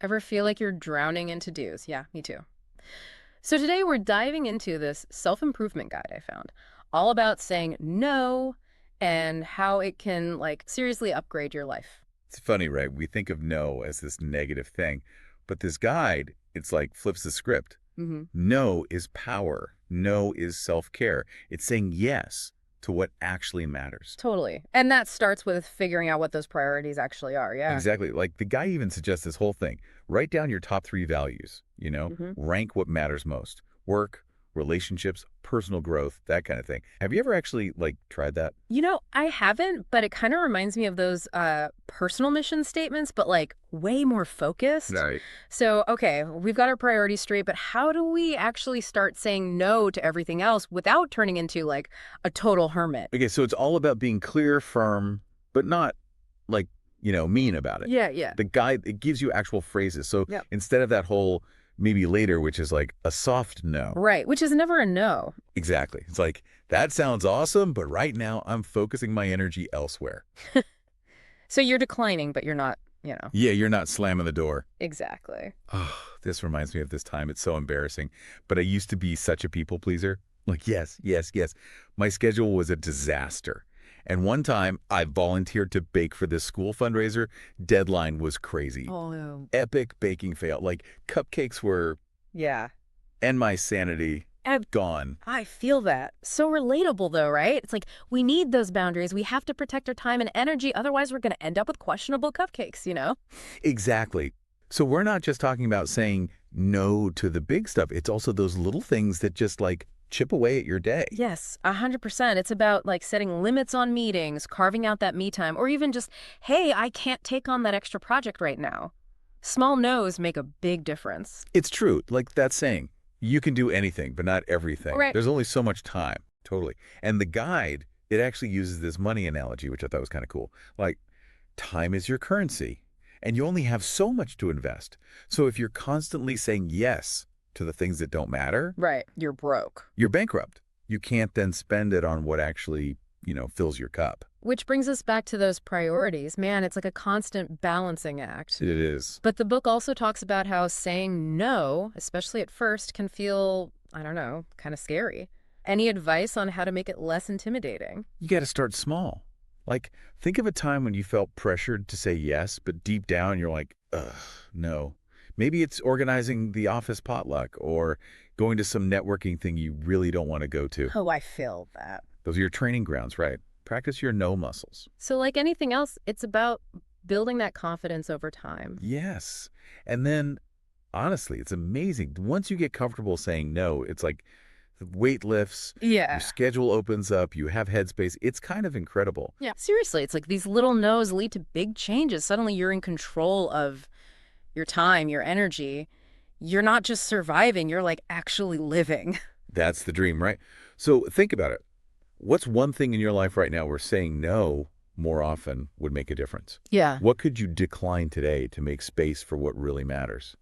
Ever feel like you're drowning in to-dos? Yeah, me too. So today we're diving into this self-improvement guide I found, all about saying no and how it can seriously upgrade your life. It's funny, right? We think of no as this negative thing, but this guide, it's like flips the script. Hmm. No is power. No is self-care. It's saying yes to what actually matters. Totally. And that starts with figuring out what those priorities actually are. Yeah. Exactly. Like the guy even suggests this whole thing. Write down your top three values, Hmm. rank what matters most. Work, relationships, personal growth, that kind of thing. Have you ever actually tried that? I haven't, but it kind of reminds me of those personal mission statements, but way more focused. Right. So, okay, we've got our priorities straight, but how do we actually start saying no to everything else without turning into a total hermit? Okay, so it's all about being clear, firm, but not like, mean about it. Yeah, yeah. The guide, it gives you actual phrases. So Yep. instead of that whole maybe later, which is like a soft no. Right, which is never a no. Exactly. It's like, that sounds awesome, but right now I'm focusing my energy elsewhere. So you're declining, but you're not. Yeah, you're not slamming the door. Exactly. Oh, this reminds me of this time. It's so embarrassing. But I used to be such a people pleaser. Like, yes, yes, yes. My schedule was a disaster. And one time I volunteered to bake for this school fundraiser. Deadline was crazy. Oh, no. Epic baking fail. Like, cupcakes were, Yeah. and my sanity I, gone. I feel that. So relatable, though, right? It's like we need those boundaries. We have to protect our time and energy. Otherwise, we're going to end up with questionable cupcakes? Exactly. So we're not just talking about saying no to the big stuff. It's also those little things that just chip away at your day. Yes, 100%. It's about setting limits on meetings, carving out that me time, or even just, hey, I can't take on that extra project right now. Small no's make a big difference. It's true. Like that saying, you can do anything, but not everything. Right. There's only so much time. Totally. And the guide, it actually uses this money analogy, which I thought was kind of cool. Like, time is your currency, and you only have so much to invest. So if you're constantly saying yes to the things that don't matter, Right. You're broke. you're bankrupt. You can't then spend it on what actually, fills your cup. Which brings us back to those priorities. Man, it's like a constant balancing act. It is. But the book also talks about how saying no, especially at first, can feel, I don't know, kind of scary. Any advice on how to make it less intimidating? You got to start small. Like, think of a time when you felt pressured to say yes, but deep down you're like, ugh, no. Maybe it's organizing the office potluck or going to some networking thing you really don't want to go to. Oh, I feel that. Those are your training grounds, right? Practice your no muscles. So, like anything else, it's about building that confidence over time. Yes. And then, honestly, it's amazing. Once you get comfortable saying no, it's like the weight lifts, your Yeah. schedule opens up, you have headspace. It's kind of incredible. Yeah. Seriously, it's like these little no's lead to big changes. Suddenly you're in control of your time, your energy. You're not just surviving, you're actually living. That's the dream, right? So think about it. What's one thing in your life right now where saying no more often would make a difference? Yeah. What could you decline today to make space for what really matters?